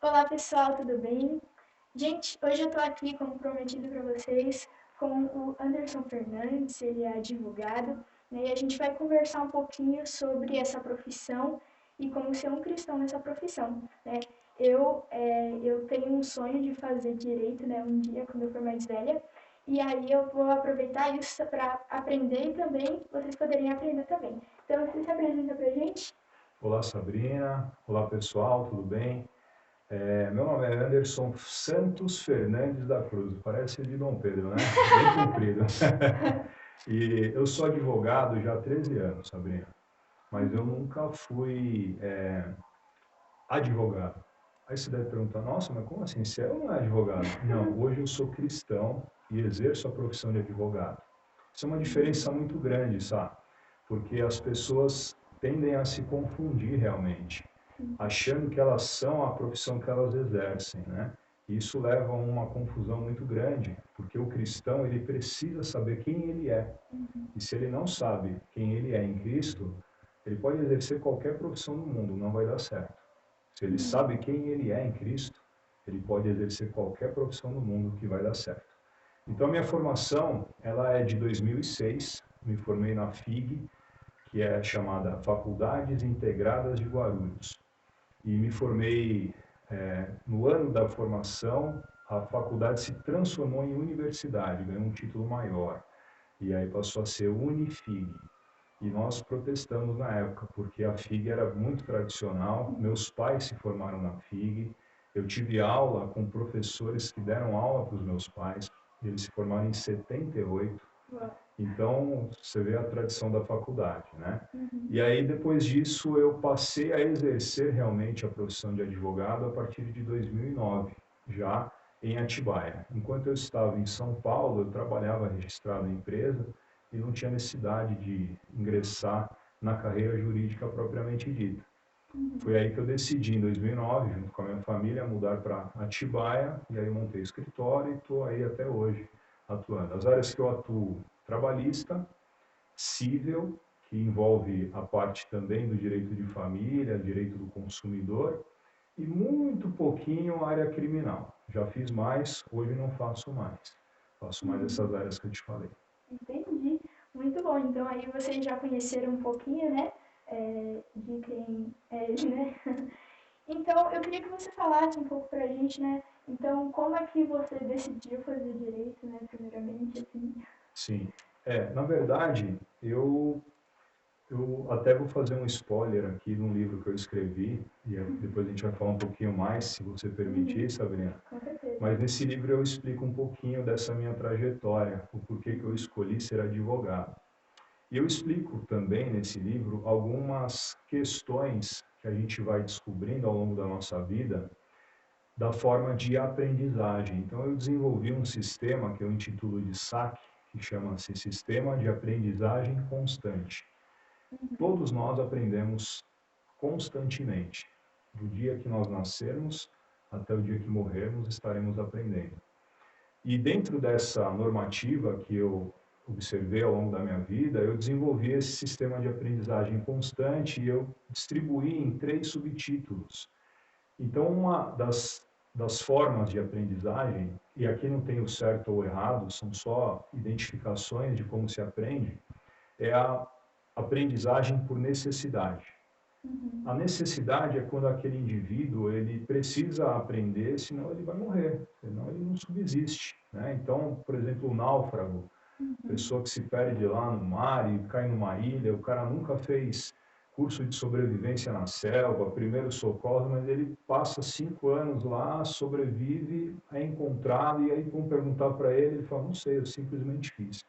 Olá pessoal, tudo bem? Gente, hoje eu tô aqui, como prometido para vocês, com o Anderson Fernandes, ele é advogado, né? E a gente vai conversar um pouquinho sobre essa profissão e como ser um cristão nessa profissão, né? Eu tenho um sonho de fazer direito, né, um dia, quando eu for mais velha, e aí eu vou aproveitar isso para aprender e também vocês poderem aprender também. Então, você se apresenta pra gente? Olá, Sabrina. Olá, pessoal, tudo bem? Meu nome é Anderson Santos Fernandes da Cruz. Parece de Dom Pedro, né? Bem comprido. E eu sou advogado já há 13 anos, Sabrina. Mas eu nunca fui advogado. Aí você deve perguntar, nossa, mas como assim? Você não é advogado? Não, hoje eu sou cristão e exerço a profissão de advogado. Isso é uma diferença muito grande, sabe? Porque as pessoas tendem a se confundir realmente, achando que elas são a profissão que elas exercem, né? E isso leva a uma confusão muito grande, porque o cristão, ele precisa saber quem ele é. E se ele não sabe quem ele é em Cristo, ele pode exercer qualquer profissão no mundo, não vai dar certo. Se ele sabe quem ele é em Cristo, ele pode exercer qualquer profissão no mundo que vai dar certo. Então, a minha formação, ela é de 2006, me formei na FIG, que é chamada Faculdades Integradas de Guarulhos. E me formei no ano da formação, a faculdade se transformou em universidade, ganhou um título maior. E aí passou a ser Unifig. E nós protestamos na época, porque a FIG era muito tradicional, meus pais se formaram na FIG, eu tive aula com professores que deram aula para os meus pais, eles se formaram em 78, então você vê a tradição da faculdade, né? E aí depois disso eu passei a exercer realmente a profissão de advogado a partir de 2009, já em Atibaia. Enquanto eu estava em São Paulo, eu trabalhava registrado em empresa, e não tinha necessidade de ingressar na carreira jurídica propriamente dita. Foi aí que eu decidi, em 2009, junto com a minha família, mudar para Atibaia, e aí montei escritório e estou aí até hoje atuando. As áreas que eu atuo, trabalhista, civil, que envolve a parte também do direito de família, direito do consumidor, e muito pouquinho área criminal. Já fiz mais, hoje não faço mais. Faço mais essas áreas que eu te falei. Entendi. Muito bom. Então aí vocês já conheceram um pouquinho, né? De quem é ele, né? Então eu queria que você falasse um pouco pra gente, né? Então, como é que você decidiu fazer direito, né? Primeiramente, assim. Sim. Na verdade, eu até vou fazer um spoiler aqui de um livro que eu escrevi, e depois a gente vai falar um pouquinho mais, se você permitir, Sabrina. Com certeza. Mas nesse livro eu explico um pouquinho dessa minha trajetória, o porquê que eu escolhi ser advogado. E eu explico também nesse livro algumas questões que a gente vai descobrindo ao longo da nossa vida da forma de aprendizagem. Então eu desenvolvi um sistema que eu intitulo de SAC, que chama-se Sistema de Aprendizagem Constante. Todos nós aprendemos constantemente. Do dia que nós nascermos até o dia que morrermos, estaremos aprendendo. E dentro dessa normativa que eu observei ao longo da minha vida, eu desenvolvi esse sistema de aprendizagem constante e eu distribuí em 3 subtítulos. Então, uma das formas de aprendizagem, e aqui não tem o certo ou errado, são só identificações de como se aprende, é a aprendizagem por necessidade. A necessidade é quando aquele indivíduo ele precisa aprender, senão ele vai morrer, senão ele não subsiste, né? Então, por exemplo, o náufrago, pessoa que se perde lá no mar e cai numa ilha, o cara nunca fez curso de sobrevivência na selva, primeiro socorro, mas ele passa 5 anos lá, sobrevive, é encontrado e aí vão perguntar para ele, ele fala, não sei, eu simplesmente fiz.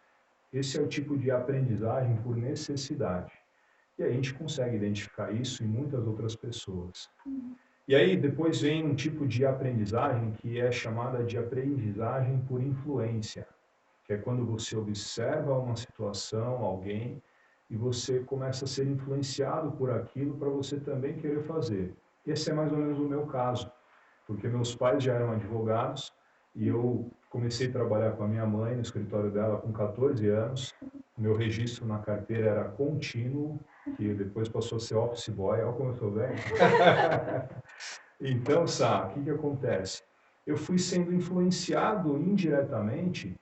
Esse é o tipo de aprendizagem por necessidade. E aí a gente consegue identificar isso em muitas outras pessoas. E aí depois vem um tipo de aprendizagem que é chamada de aprendizagem por influência, que é quando você observa uma situação, alguém, e você começa a ser influenciado por aquilo para você também querer fazer. Esse é mais ou menos o meu caso, porque meus pais já eram advogados e eu comecei a trabalhar com a minha mãe no escritório dela com 14 anos. Meu registro na carteira era contínuo, que depois passou a ser office boy, olha como eu sou velho. Então, Sá, o que acontece? Eu fui sendo influenciado indiretamente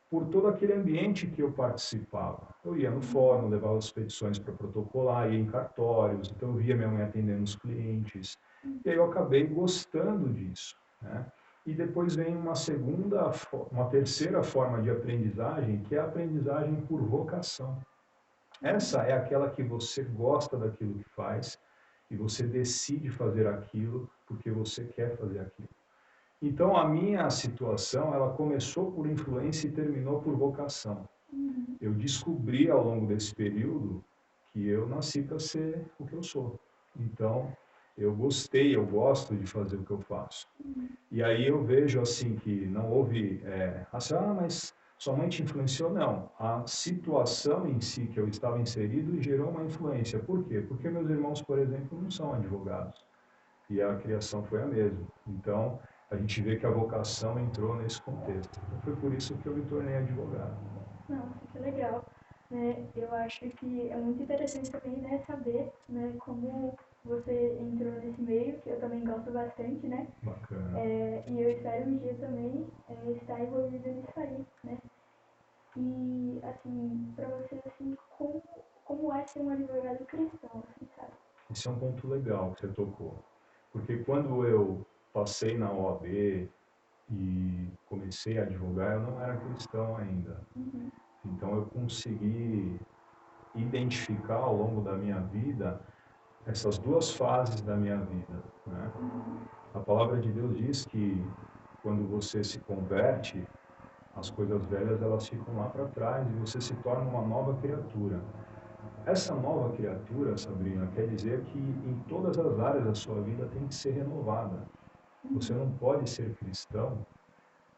por todo aquele ambiente que eu participava. Eu ia no fórum, levava as petições para protocolar, ia em cartórios, então eu via minha mãe atendendo os clientes. E aí eu acabei gostando disso, né? E depois vem uma terceira forma de aprendizagem, que é a aprendizagem por vocação. Essa é aquela que você gosta daquilo que faz e você decide fazer aquilo porque você quer fazer aquilo. Então, a minha situação, ela começou por influência e terminou por vocação. Eu descobri ao longo desse período que eu nasci para ser o que eu sou. Então, eu gosto de fazer o que eu faço. E aí eu vejo assim que não houve, assim, mas sua mãe te influenciou? Não. A situação em si que eu estava inserido gerou uma influência. Por quê? Porque meus irmãos, por exemplo, não são advogados e a criação foi a mesma. Então, a gente vê que a vocação entrou nesse contexto. Então, foi por isso que eu me tornei advogado. Nossa, que legal. Né? Eu acho que é muito interessante também, né, saber, né, como você entrou nesse meio, que eu também gosto bastante, né? Bacana. E eu espero um dia também estar envolvida nisso aí, né? E, assim, para você, assim, como é ser um advogado cristão, assim, sabe? Esse é um ponto legal que você tocou. Porque quando eu passei na OAB e comecei a advogar, eu não era cristão ainda. Uhum. Então eu consegui identificar ao longo da minha vida essas duas fases da minha vida, né? A palavra de Deus diz que quando você se converte, as coisas velhas elas ficam lá para trás e você se torna uma nova criatura. Essa nova criatura, Sabrina, quer dizer que em todas as áreas da sua vida tem que ser renovada. Você não pode ser cristão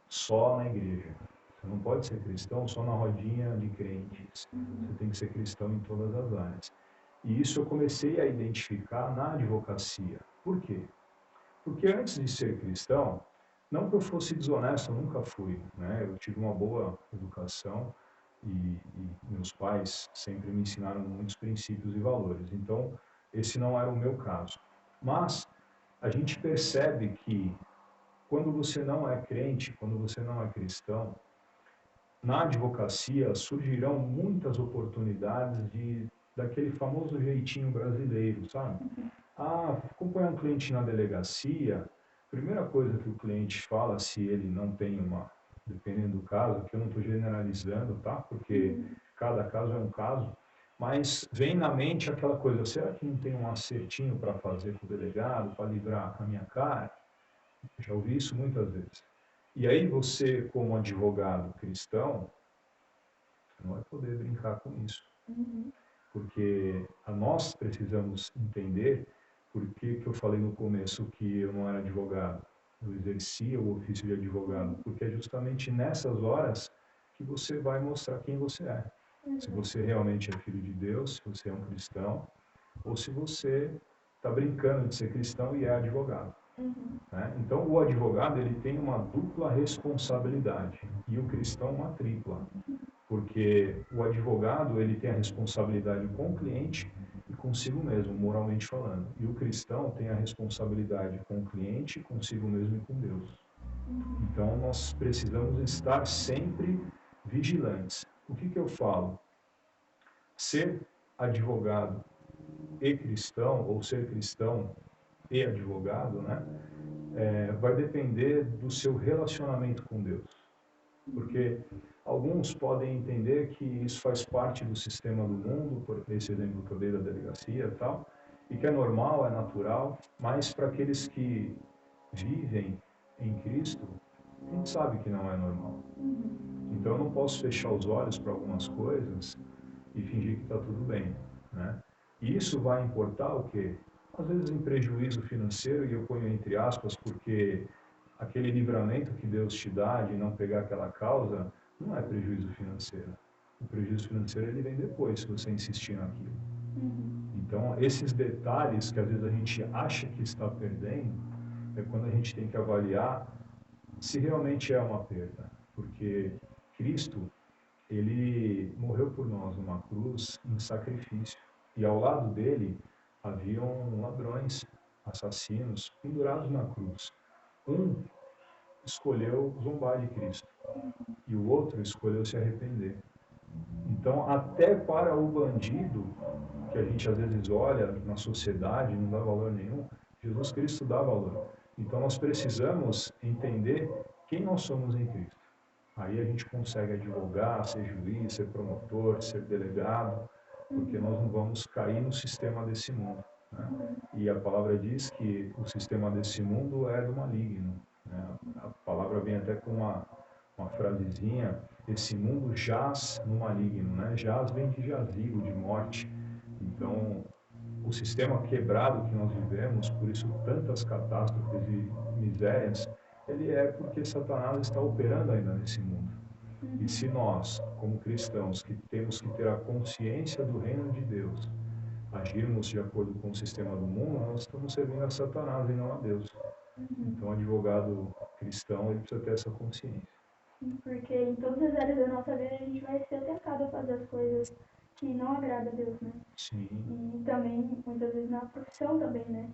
só na igreja. Você não pode ser cristão só na rodinha de crentes. Você tem que ser cristão em todas as áreas. E isso eu comecei a identificar na advocacia. Por quê? Porque antes de ser cristão, não que eu fosse desonesto, eu nunca fui, né? Eu tive uma boa educação e meus pais sempre me ensinaram muitos princípios e valores. Então, esse não era o meu caso. Mas a gente percebe que quando você não é crente, quando você não é cristão, na advocacia surgirão muitas oportunidades daquele famoso jeitinho brasileiro, sabe? Ah, acompanhar um cliente na delegacia, primeira coisa que o cliente fala, se ele não tem dependendo do caso, que eu não estou generalizando, tá? Porque cada caso é um caso, mas vem na mente aquela coisa, será que não tem um acertinho para fazer com o delegado, para livrar a minha cara? Já ouvi isso muitas vezes. E aí você, como advogado cristão, não vai poder brincar com isso, Uhum. porque nós precisamos entender por que eu falei no começo que eu não era advogado. Eu exercia o ofício de advogado, porque é justamente nessas horas que você vai mostrar quem você é. Se você realmente é filho de Deus, se você é um cristão, ou se você está brincando de ser cristão e é advogado. Uhum. Né? Então, o advogado ele tem uma dupla responsabilidade e o cristão uma tripla, porque o advogado ele tem a responsabilidade com o cliente e consigo mesmo, moralmente falando, e o cristão tem a responsabilidade com o cliente, consigo mesmo e com Deus. Então, nós precisamos estar sempre vigilantes. O que eu falo? Ser advogado e cristão, ou ser cristão e advogado, né? Vai depender do seu relacionamento com Deus. Porque alguns podem entender que isso faz parte do sistema do mundo, por esse exemplo que eu dei da delegacia e tal, e que é normal, é natural, mas para aqueles que vivem em Cristo, a gente sabe que não é normal. Então eu não posso fechar os olhos para algumas coisas e fingir que está tudo bem, né? E isso vai importar o quê? Às vezes em prejuízo financeiro, e eu ponho entre aspas, porque aquele livramento que Deus te dá de não pegar aquela causa, não é prejuízo financeiro. O prejuízo financeiro ele vem depois, se você insistir naquilo. Então, esses detalhes que às vezes a gente acha que está perdendo, é quando a gente tem que avaliar se realmente é uma perda. Porque Cristo, ele morreu por nós numa cruz em sacrifício. E ao lado dele haviam ladrões, assassinos pendurados na cruz. Um escolheu zombar de Cristo e o outro escolheu se arrepender. Então, até para o bandido, que a gente às vezes olha na sociedade e não dá valor nenhum, Jesus Cristo dá valor. Então, nós precisamos entender quem nós somos em Cristo. Aí a gente consegue advogar, ser juiz, ser promotor, ser delegado, porque nós não vamos cair no sistema desse mundo, né? E a palavra diz que o sistema desse mundo é do maligno, né? A palavra vem até com uma frasezinha: esse mundo jaz no maligno, né? Jaz vem de jazigo, de morte. Então, o sistema quebrado que nós vivemos, por isso tantas catástrofes e misérias, ele é porque Satanás está operando ainda nesse mundo. E se nós, como cristãos, que temos que ter a consciência do reino de Deus, agirmos de acordo com o sistema do mundo, nós estamos servindo a Satanás e não a Deus. Então, o advogado cristão, ele precisa ter essa consciência. Porque em todas as áreas da nossa vida a gente vai ser tentado a fazer as coisas que não agradam a Deus, né? Sim. E também, muitas vezes, na profissão também, né?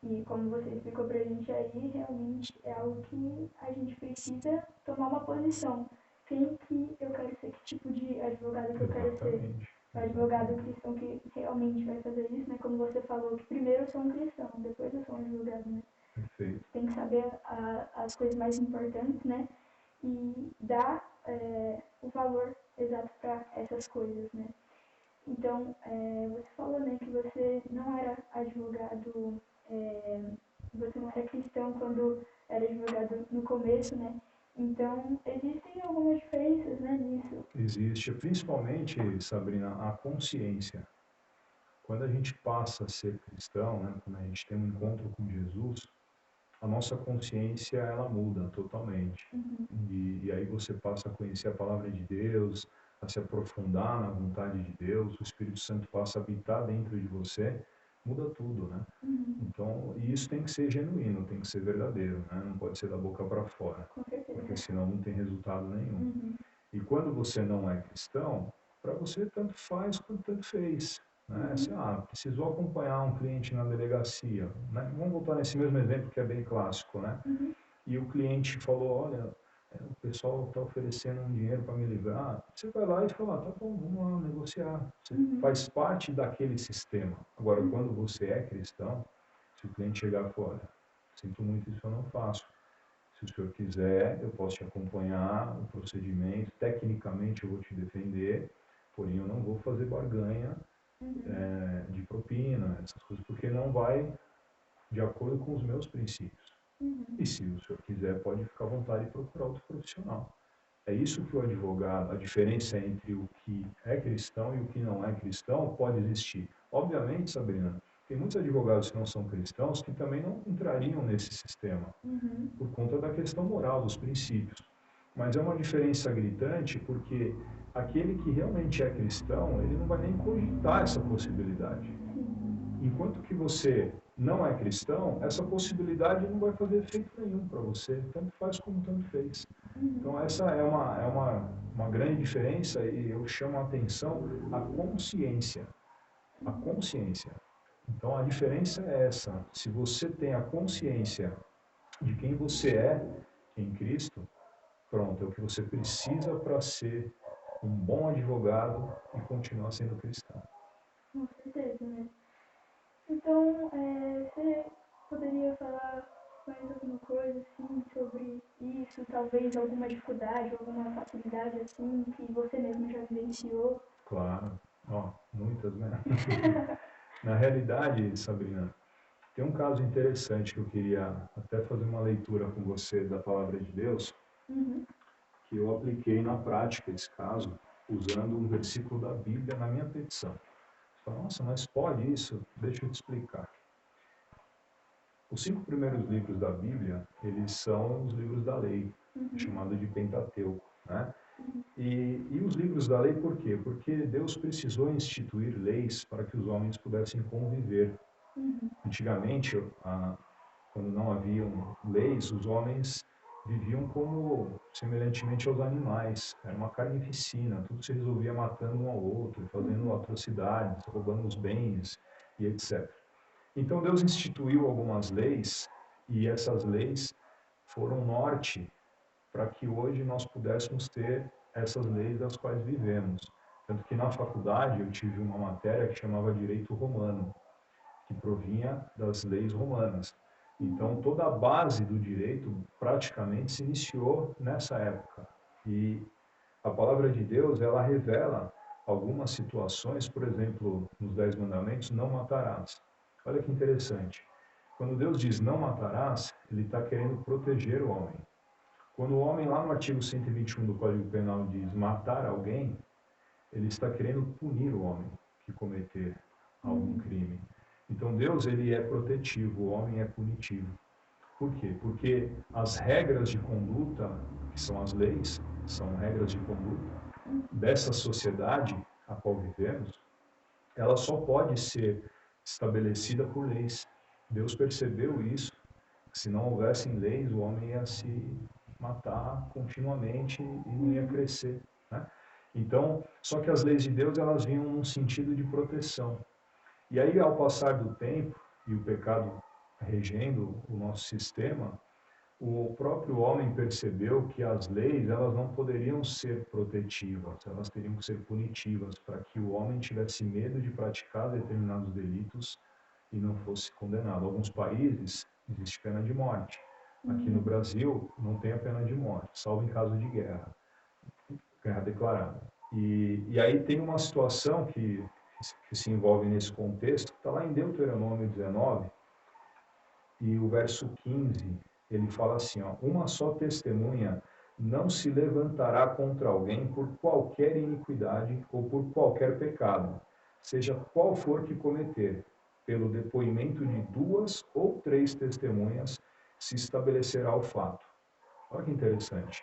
E como você explicou pra gente aí, realmente é algo que a gente precisa tomar uma posição. Quem que eu quero ser, que tipo de advogado que eu quero ser? Exatamente. O advogado cristão que realmente vai fazer isso, né? Como você falou, que primeiro eu sou um cristão, depois eu sou um advogado, né? Perfeito. Tem que saber as coisas mais importantes, né? E dar o valor exato para essas coisas, né? Então, você falou, né, que você não era advogado, você não era cristão quando era advogado no começo, né? Então, existem algumas diferenças, né, nisso. Existe, principalmente, Sabrina, a consciência. Quando a gente passa a ser cristão, né, quando a gente tem um encontro com Jesus, a nossa consciência ela muda totalmente. E aí você passa a conhecer a palavra de Deus, a se aprofundar na vontade de Deus, o Espírito Santo passa a habitar dentro de você, muda tudo, né? Então, e isso tem que ser genuíno, tem que ser verdadeiro, né? Não pode ser da boca para fora, Com certeza. porque senão não tem resultado nenhum. E quando você não é cristão, para você tanto faz quanto tanto fez. Né? Assim, precisou acompanhar um cliente na delegacia. Né? Vamos voltar nesse mesmo exemplo que é bem clássico. Né? E o cliente falou, olha, o pessoal está oferecendo um dinheiro para me livrar. Você vai lá e fala, tá bom, vamos lá negociar. Você faz parte daquele sistema. Agora, quando você é cristão, se o cliente chegar e falar, olha, sinto muito, isso eu não faço. Se o senhor quiser, eu posso te acompanhar no procedimento, tecnicamente eu vou te defender, porém eu não vou fazer barganha de propina, essas coisas, porque não vai de acordo com os meus princípios. E se o senhor quiser, pode ficar à vontade de procurar outro profissional. É isso que o advogado, a diferença entre o que é cristão e o que não é cristão pode existir. Obviamente, Sabrina, tem muitos advogados que não são cristãos que também não entrariam nesse sistema, por conta da questão moral, dos princípios. Mas é uma diferença gritante porque aquele que realmente é cristão, ele não vai nem cogitar essa possibilidade. Enquanto que você não é cristão, essa possibilidade não vai fazer efeito nenhum para você, tanto faz como tanto fez. Então essa é uma grande diferença e eu chamo a atenção a consciência. A consciência. Então a diferença é essa. Se você tem a consciência de quem você é em Cristo, pronto, é o que você precisa para ser um bom advogado e continuar sendo cristão. Com certeza, né? Então, você poderia falar mais alguma coisa, assim, sobre isso? Talvez alguma dificuldade, alguma facilidade, assim, que você mesmo já vivenciou? Claro, muitas, né? Na realidade, Sabrina, tem um caso interessante que eu queria até fazer uma leitura com você da palavra de Deus, que eu apliquei na prática esse caso, usando um versículo da Bíblia na minha petição. Você fala, nossa, mas pode isso? Deixa eu te explicar. Os 5 primeiros livros da Bíblia, eles são os livros da lei, chamado de Pentateuco, né? E os livros da lei, por quê? Porque Deus precisou instituir leis para que os homens pudessem conviver. Antigamente, quando não haviam leis, os homens viviam como semelhantemente aos animais. Era uma carnificina, tudo se resolvia matando um ao outro, fazendo atrocidades, roubando os bens e etc. Então Deus instituiu algumas leis e essas leis foram norte para que hoje nós pudéssemos ter essas leis das quais vivemos. Tanto que na faculdade eu tive uma matéria que chamava Direito Romano, que provinha das leis romanas. Então, toda a base do direito praticamente se iniciou nessa época. E a palavra de Deus, ela revela algumas situações, por exemplo, nos 10 mandamentos, não matarás. Olha que interessante. Quando Deus diz não matarás, ele está querendo proteger o homem. Quando o homem, lá no artigo 121 do Código Penal, diz matar alguém, ele está querendo punir o homem que cometer algum crime. Então Deus, ele é protetivo, o homem é punitivo. Por quê? Porque as regras de conduta, que são as leis, são regras de conduta dessa sociedade a qual vivemos, ela só pode ser estabelecida por leis. Deus percebeu isso. Se não houvessem leis, o homem ia se matar continuamente e não ia crescer, né? Então, só que as leis de Deus, elas vinham num sentido de proteção. E aí, ao passar do tempo e o pecado regendo o nosso sistema, o próprio homem percebeu que as leis, elas não poderiam ser protetivas, elas teriam que ser punitivas, para que o homem tivesse medo de praticar determinados delitos e não fosse condenado. Em alguns países existe pena de morte. Aqui no Brasil não tem a pena de morte, salvo em caso de guerra, guerra declarada. E aí tem uma situação que se envolve nesse contexto, está lá em Deuteronômio 19, e o verso 15, ele fala assim, ó, uma só testemunha não se levantará contra alguém por qualquer iniquidade ou por qualquer pecado, seja qual for que cometer. Pelo depoimento de 2 ou 3 testemunhas se estabelecerá o fato. Olha que interessante.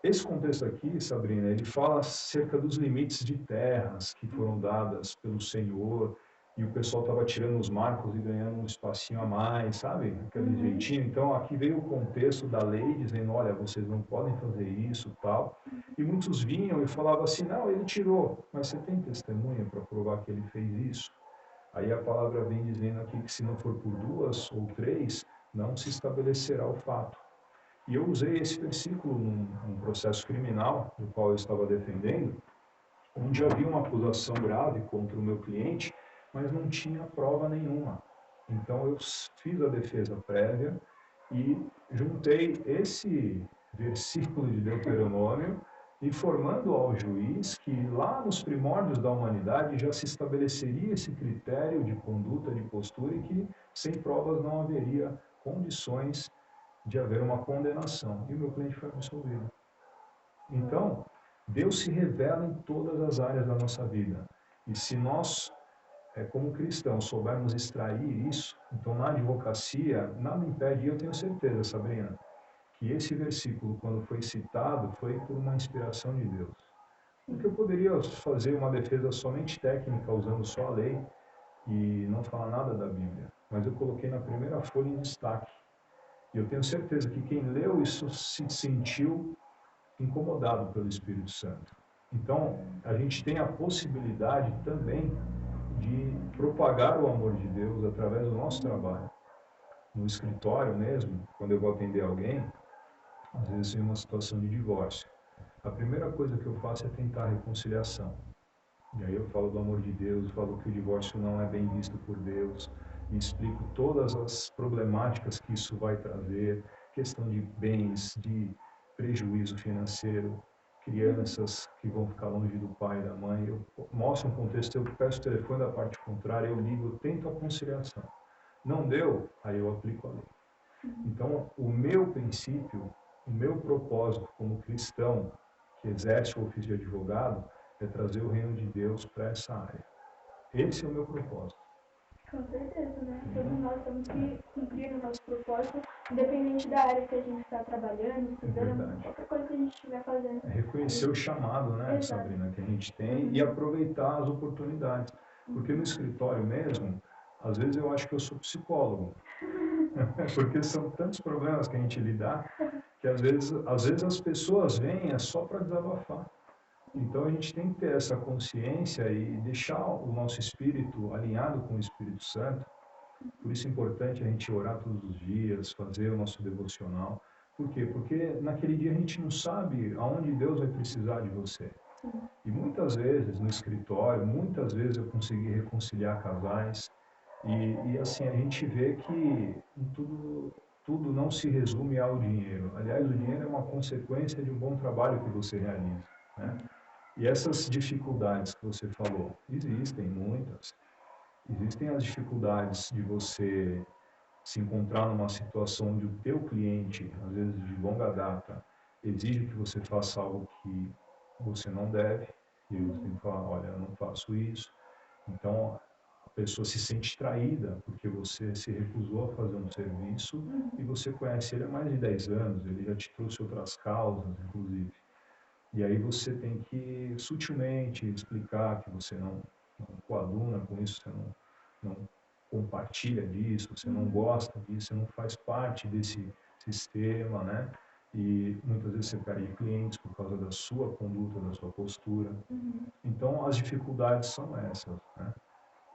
Esse contexto aqui, Sabrina, ele fala acerca dos limites de terras que foram dadas pelo Senhor, e o pessoal estava tirando os marcos e ganhando um espacinho a mais, sabe? Aquele jeitinho. Então, aqui veio o contexto da lei, dizendo, olha, vocês não podem fazer isso, tal. E muitos vinham e falavam assim, não, ele tirou, mas você tem testemunha para provar que ele fez isso? Aí a palavra vem dizendo aqui que se não for por 2 ou 3, não se estabelecerá o fato. E eu usei esse versículo num processo criminal, do qual eu estava defendendo, onde havia uma acusação grave contra o meu cliente, mas não tinha prova nenhuma. Então eu fiz a defesa prévia e juntei esse versículo de Deuteronômio, informando ao juiz que lá nos primórdios da humanidade já se estabeleceria esse critério de conduta, de postura, e que sem provas não haveria condições de haver uma condenação. E o meu cliente foi absolvido. Então, Deus se revela em todas as áreas da nossa vida. E se nós, como cristãos, soubermos extrair isso, então na advocacia, nada impede, e eu tenho certeza, Sabrina, que esse versículo, quando foi citado, foi por uma inspiração de Deus. Porque eu poderia fazer uma defesa somente técnica, usando só a lei, e não falar nada da Bíblia. Mas eu coloquei na primeira folha em destaque. E eu tenho certeza que quem leu isso se sentiu incomodado pelo Espírito Santo. Então, a gente tem a possibilidade também de propagar o amor de Deus através do nosso trabalho. No escritório mesmo, quando eu vou atender alguém, às vezes em uma situação de divórcio, a primeira coisa que eu faço é tentar a reconciliação. E aí eu falo do amor de Deus, falo que o divórcio não é bem visto por Deus, e explico todas as problemáticas que isso vai trazer, questão de bens, de prejuízo financeiro, crianças que vão ficar longe do pai e da mãe. Eu mostro um contexto, eu peço o telefone da parte contrária, eu ligo, eu tento a conciliação. Não deu, aí eu aplico a lei. Então, o meu princípio, o meu propósito como cristão que exerce o ofício de advogado é trazer o reino de Deus para essa área. Esse é o meu propósito. Com certeza, né? Todos nós temos que cumprir o nosso propósito, independente da área que a gente está trabalhando, estudando, qualquer coisa que a gente estiver fazendo. É reconhecer o chamado, né, Exato. Sabrina, que a gente tem e aproveitar as oportunidades. Porque no escritório mesmo, às vezes eu acho que eu sou psicólogo. Porque são tantos problemas que a gente lidar que às vezes as pessoas vêm só para desabafar. Então a gente tem que ter essa consciência e deixar o nosso espírito alinhado com o Espírito Santo Por isso é importante a gente orar todos os dias, fazer o nosso devocional. Por quê? Porque naquele dia a gente não sabe aonde Deus vai precisar de você. E muitas vezes no escritório, muitas vezes eu consegui reconciliar casais. E assim, a gente vê que tudo não se resume ao dinheiro. Aliás, o dinheiro é uma consequência de um bom trabalho que você realiza, né? E essas dificuldades que você falou, existem muitas. Existem as dificuldades de você se encontrar numa situação onde o teu cliente, às vezes de longa data, exige que você faça algo que você não deve, e você tem que falar, olha, eu não faço isso. Então, a pessoa se sente traída porque você se recusou a fazer um serviço e você conhece ele há mais de 10 anos, ele já te trouxe outras causas, inclusive. E aí você tem que sutilmente explicar que você não coaduna com isso, você não compartilha disso, você não gosta disso, você não faz parte desse sistema, né? E muitas vezes você perde clientes por causa da sua conduta, da sua postura. Então, as dificuldades são essas, né?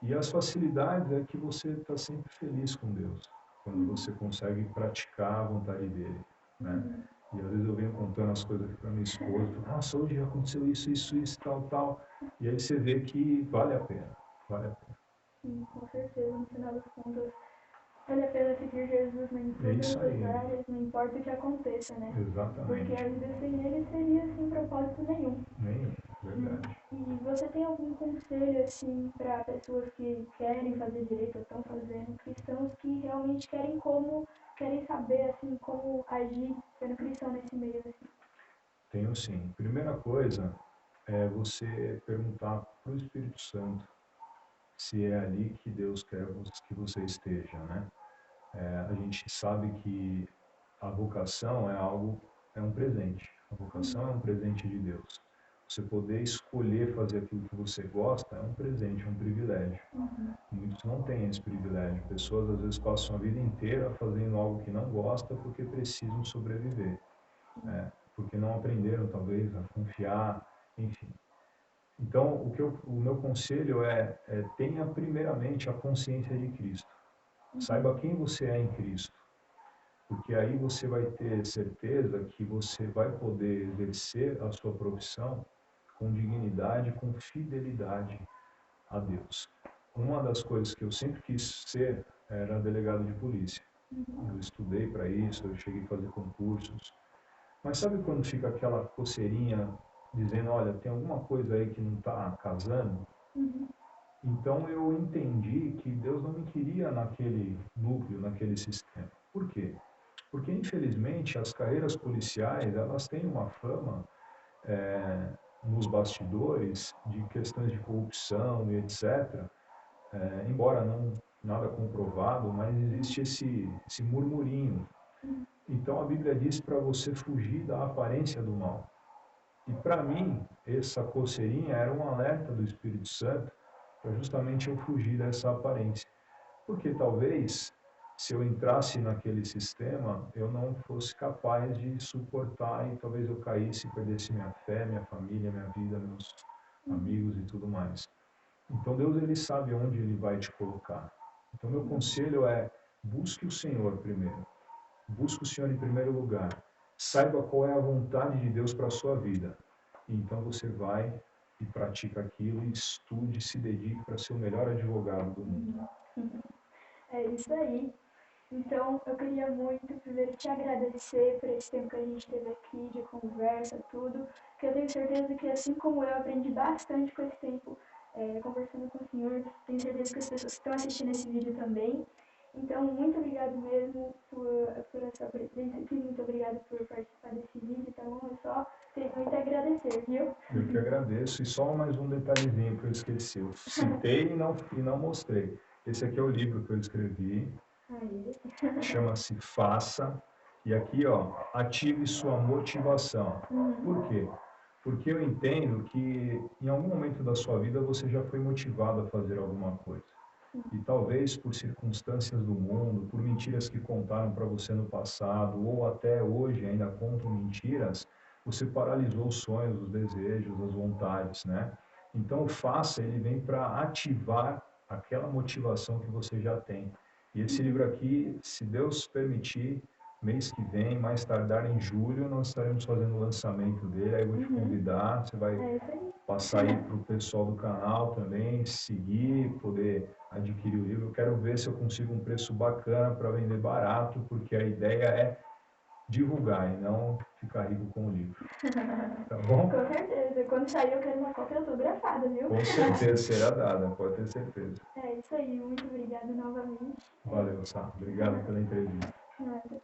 E as facilidades é que você está sempre feliz com Deus, quando você consegue praticar a vontade dele, né? E às vezes eu venho contando as coisas aqui para minha esposa, falo, nossa, hoje aconteceu isso, tal, tal. E aí você vê que vale a pena, vale a pena. Sim, com certeza, no final das contas, vale a pena seguir Jesus em É todas isso as aí, áreas, não importa o que aconteça, né? Porque exatamente. a vida sem ele seria sem propósito nenhum. Nenhum, verdade. E você tem algum conselho, assim, para pessoas que querem fazer direito ou estão fazendo, cristãos que realmente querem saber, assim, como agir sendo cristão nesse meio, assim? Tenho sim. Primeira coisa é você perguntar para o Espírito Santo se é ali que Deus quer que você esteja, né? A gente sabe que a vocação é algo, é um presente. A vocação é um presente de Deus. Você poder escolher fazer aquilo que você gosta é um presente, é um privilégio. Muitos não têm esse privilégio. Pessoas às vezes passam a vida inteira fazendo algo que não gosta porque precisam sobreviver, né? Porque não aprenderam talvez a confiar, enfim. Então, o meu conselho é tenha primeiramente a consciência de Cristo. Saiba quem você é em Cristo, porque aí você vai ter certeza que você vai poder exercer a sua profissão com dignidade, com fidelidade a Deus. Uma das coisas que eu sempre quis ser era delegado de polícia. Eu estudei para isso, eu cheguei a fazer concursos. Mas sabe quando fica aquela coceirinha dizendo, olha, tem alguma coisa aí que não está casando? Então eu entendi que Deus não me queria naquele núcleo, naquele sistema. Por quê? Porque infelizmente as carreiras policiais elas têm uma fama nos bastidores de questões de corrupção e etc. Embora não nada comprovado, mas existe esse murmurinho. Então a Bíblia diz para você fugir da aparência do mal. E para mim, essa coceirinha era um alerta do Espírito Santo para justamente eu fugir dessa aparência. Porque talvez, se eu entrasse naquele sistema, eu não fosse capaz de suportar e talvez eu caísse e perdesse minha fé, minha família, minha vida, meus amigos e tudo mais. Então Deus ele sabe onde ele vai te colocar. Então meu conselho é busque o Senhor primeiro. Busque o Senhor em primeiro lugar. Saiba qual é a vontade de Deus para a sua vida. E então você vai e pratica aquilo, e estude, se dedique para ser o melhor advogado do mundo. É isso aí. Então, eu queria muito primeiro te agradecer por esse tempo que a gente teve aqui de conversa, tudo, que eu tenho certeza que, assim como eu, aprendi bastante com esse tempo conversando com o senhor. Tenho certeza que as pessoas que estão assistindo esse vídeo também. Então, muito obrigado mesmo por a sua presença aqui, muito obrigado por participar desse vídeo. Então, eu só tenho muito a agradecer, viu? Eu que agradeço. E só mais um detalhezinho que eu esqueci. Eu citei e não mostrei. Esse aqui é o livro que eu escrevi. Aí. Chama-se Faça. E aqui, ó, ative sua motivação. Por quê? Porque eu entendo que em algum momento da sua vida você já foi motivado a fazer alguma coisa. E talvez por circunstâncias do mundo, por mentiras que contaram para você no passado, ou até hoje ainda contam mentiras, você paralisou os sonhos, os desejos, as vontades, né? Então o faça, ele vem para ativar aquela motivação que você já tem. E esse livro aqui, se Deus permitir, mês que vem, mais tardar em julho, nós estaremos fazendo o lançamento dele. Aí eu vou te convidar, você vai É isso aí. passar aí para o pessoal do canal também, seguir, poder adquirir o livro. Eu quero ver se eu consigo um preço bacana para vender barato, porque a ideia é divulgar e não ficar rico com o livro. Tá bom? Com certeza. Quando sair eu quero uma cópia autografada, viu? Com certeza será dada, pode ter certeza. É isso aí. Muito obrigada novamente. Valeu, Sá. Obrigado pela entrevista. Nada.